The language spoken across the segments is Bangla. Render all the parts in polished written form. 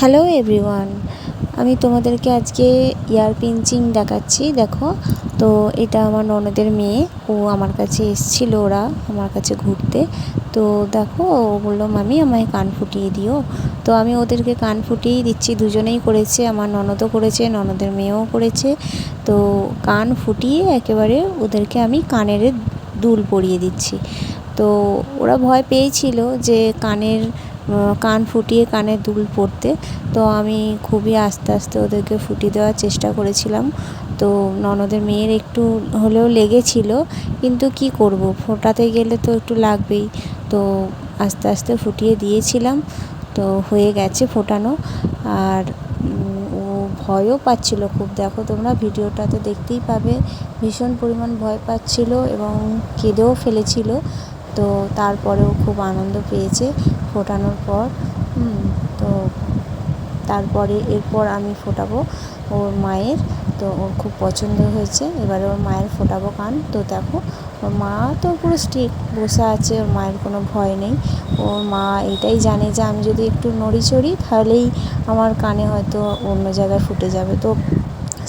হ্যালো এভরিওয়ান, আমি তোমাদেরকে আজকে ইয়ার পিঞ্চিং দেখাচ্ছি। দেখো, তো এটা আমার ননদের মেয়ে, ও আমার কাছে এসেছিলো, ওরা আমার কাছে ঘুরতে। তো দেখো, ও বললো মামি আমায় কান ফুটিয়ে দিও। তো আমি ওদেরকে কান ফুটিয়েই দিচ্ছি, দুজনেই করেছে, আমার ননদও করেছে, ননদের মেয়েও করেছে। তো কান ফুটিয়ে একেবারে ওদেরকে আমি কানের দুল পরিয়ে দিচ্ছি। তো ওরা ভয় পেয়েছিল যে কান ফুটিয়ে কানের দুল পরতে। তো আমি খুবই আস্তে আস্তে ওদেরকে ফুটিয়ে দেওয়ার চেষ্টা করেছিলাম। তো ননদের মেয়ের একটু হলেও লেগেছিল, কিন্তু কি করব, ফোটাতে গেলে তো একটু লাগবেই। তো আস্তে আস্তে ফুটিয়ে দিয়েছিলাম, তো হয়ে গেছে ফোটানো। আর ও ভয়ও পাচ্ছিল খুব, দেখো তোমরা ভিডিওটাতে দেখতেই পাবে, ভীষণ পরিমাণ ভয় পাচ্ছিল এবং কেঁদেও ফেলেছিল। তো তারপরেও খুব আনন্দ পেয়েছে ফোটানোর পর। তো তারপরে এরপর আমি ফোটাবো ওর মায়ের। তো ওর খুব পছন্দ হয়েছে, এবারে ওর মায়ের ফোটাবো কান। তো দেখো, ওর মা তো পুরো স্ট্রিক্ট বসে আছে, ওর মায়ের কোনো ভয় নেই। ওর মা এটাই জানে যে আমি যদি একটু নড়ি চড়ি তাহলেই আমার কানে হয়তো অন্য জায়গায় ফুটে যাবে। তো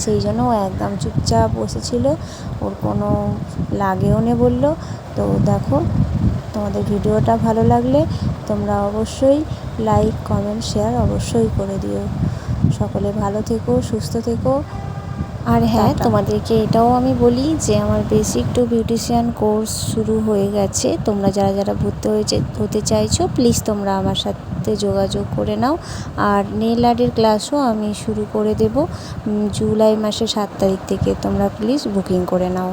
সেই জন্য ও একদম চুপচাপ বসেছিল, ওর কোনো লাগেও নে বললো। তো দেখো, তোমাদের ভিডিওটা ভালো লাগলে তোমরা অবশ্যই লাইক, কমেন্ট, শেয়ার অবশ্যই করে দিও। সকলে ভালো থেকো, সুস্থ থেকো। আর হ্যাঁ, তোমাদেরকে এটাও আমি বলি যে আমার বেসিক টু বিউটিশিয়ান কোর্স শুরু হয়ে গেছে। তোমরা যারা যারা ভর্তি হতে চাইছো, প্লিজ তোমরা আমার সাথে যোগাযোগ করে নাও। আর নেল আর্টের ক্লাসও আমি শুরু করে দেব জুলাই মাসের 7 তারিখ থেকে। তোমরা প্লিজ বুকিং করে নাও।